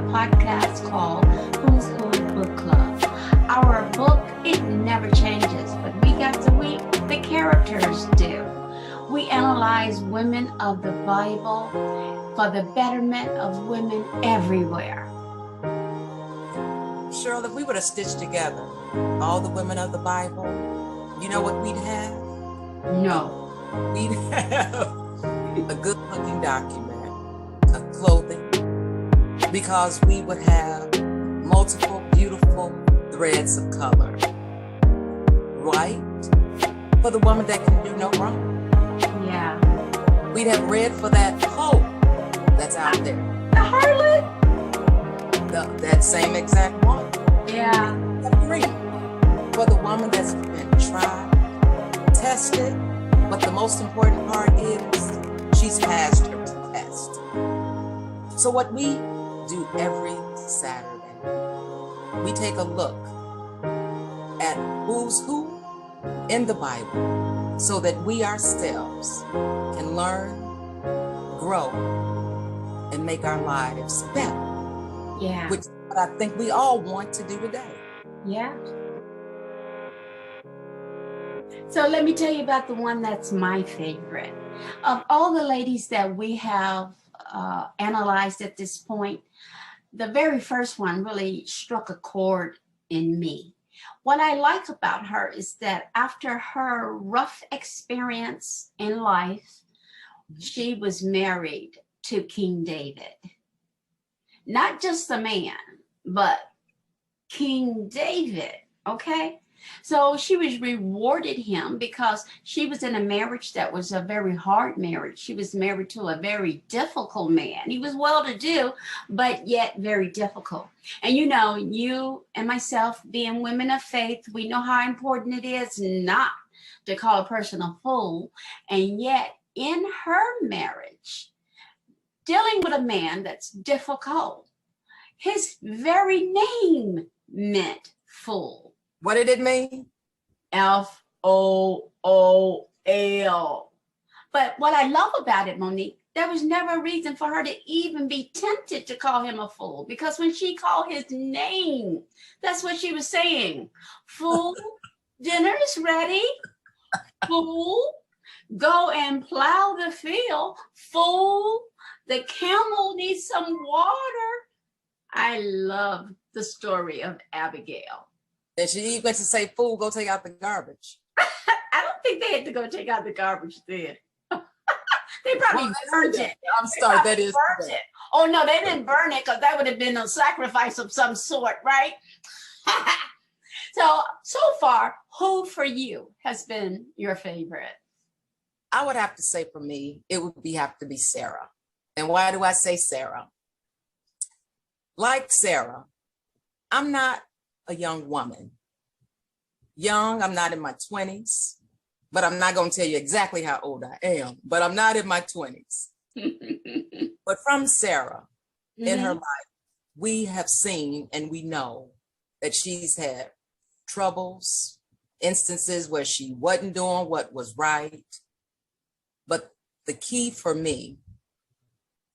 podcast called Who's Who Book Club. Our book, it never changes, but week after week, the characters do. We analyze women of the Bible for the betterment of women everywhere. Cheryl, if we were to stitch together all the women of the Bible, you know what we'd have? No. We'd have a good-looking document of clothing, because we would have multiple beautiful threads of color. White for the woman that can do no wrong. Yeah. We'd have red for that hope that's out there. The harlot? That same exact one. Yeah. Green for the woman that's been tried, tested, but the most important part is she's passed her test. So what we do every Saturday, we take a look at who's who in the Bible so that we ourselves can learn, grow, and make our lives better. Yeah. Which is what I think we all want to do today. Yeah. So let me tell you about the one that's my favorite. Of all the ladies that we have analyzed at this point, the very first one really struck a chord in me. What I like about her is that after her rough experience in life, she was married to King David. Not just the man, but King David, okay? So she was rewarded him because she was in a marriage that was a very hard marriage. She was married to a very difficult man. He was well-to-do, but yet very difficult. And you know, you and myself being women of faith, we know how important it is not to call a person a fool. And yet in her marriage, dealing with a man that's difficult, his very name meant fool. What did it mean? F-O-O-L. But what I love about it, Monique, there was never a reason for her to even be tempted to call him a fool, because when she called his name, that's what she was saying. Fool, dinner is ready. Fool, go and plow the field. Fool, the camel needs some water. I love the story of Abigail. And she went to say, fool, go take out the garbage. I don't think they had to go take out the garbage then. They probably burned it. I'm sorry, that is burnt it. Oh no, they didn't burn it, because that would have been a sacrifice of some sort, right? So far, who for you has been your favorite? I would have to say for me, it would have to be Sarah. And why do I say Sarah? Like Sarah, I'm not a young woman. Young, I'm not in my 20s, but I'm not going to tell you exactly how old I am, but I'm not in my 20s. But from Sarah, in her life, we have seen and we know that she's had troubles, instances where she wasn't doing what was right. But the key for me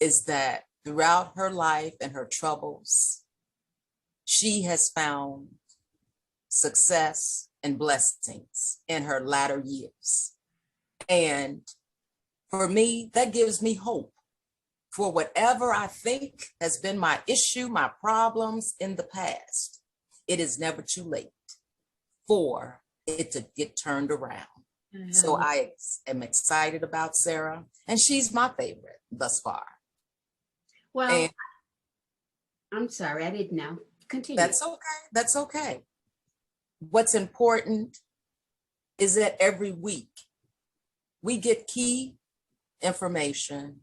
is that throughout her life and her troubles, she has found success and blessings in her latter years. And for me, that gives me hope for whatever I think has been my issue, my problems in the past. It is never too late for it to get turned around. Mm-hmm. So I am excited about Sarah, and she's my favorite thus far. Well, I'm sorry, I didn't know. Continue. That's okay. That's okay. What's important is that every week we get key information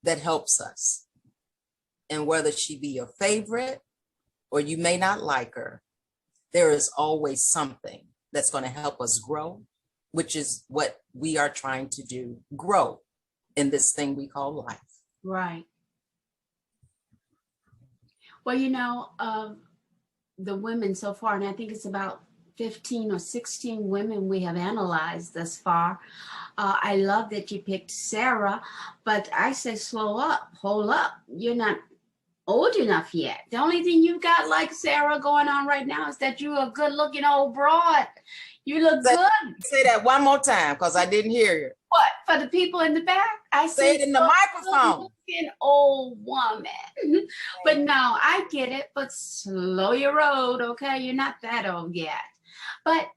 that helps us. And whether she be your favorite or you may not like her, there is always something that's going to help us grow, which is what we are trying to do, grow in this thing we call life. Right. Well, you know, the women so far, and I think it's about 15 or 16 women we have analyzed thus far. I love that you picked Sarah, but I say slow up, hold up. You're not old enough yet. The only thing you got like Sarah going on right now is that you're a good looking old broad. You look Say, good. say that one more time because I didn't hear you. What, for the people in the back? I Say see it in the microphone. looking old woman. But no, I get it, but slow your road, okay? You're not that old yet. But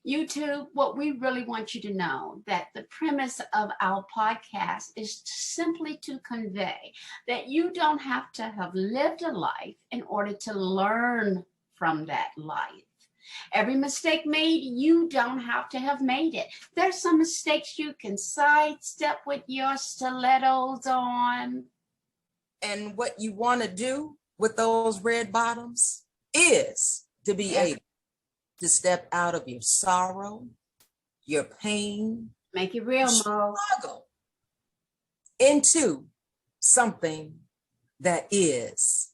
YouTube, what we really want you to know that the premise of our podcast is simply to convey that you don't have to have lived a life in order to learn from that life. Every mistake made, you don't have to have made it. There's some mistakes you can sidestep with your stilettos on. And what you want to do with those red bottoms is to be able to step out of your sorrow, your pain, Make it real, Mo. struggle into something that is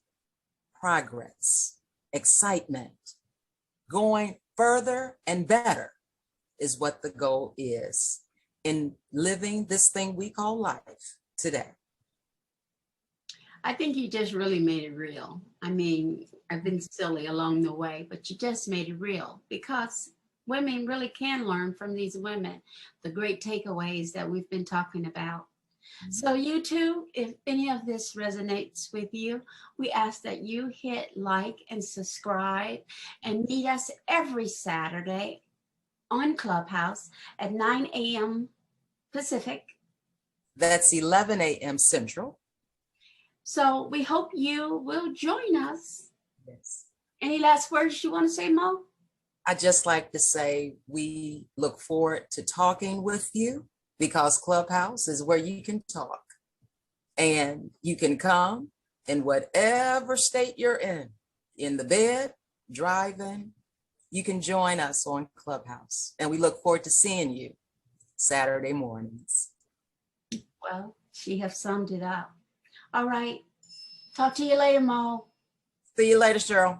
progress, excitement, going further and better is what the goal is in living this thing we call life today. I think you just really made it real. I mean, I've been silly along the way, but you just made it real because women really can learn from these women, the great takeaways that we've been talking about. So you too, if any of this resonates with you, we ask that you hit like and subscribe and meet us every Saturday on Clubhouse at 9 a.m. Pacific. That's 11 a.m. Central. So we hope you will join us. Yes. Any last words you want to say, Mo? I just like to say we look forward to talking with you because Clubhouse is where you can talk and you can come in whatever state you're in the bed, driving, you can join us on Clubhouse. And we look forward to seeing you Saturday mornings. Well, she have summed it up. All right. Talk to you later, Mo. See you later, Cheryl.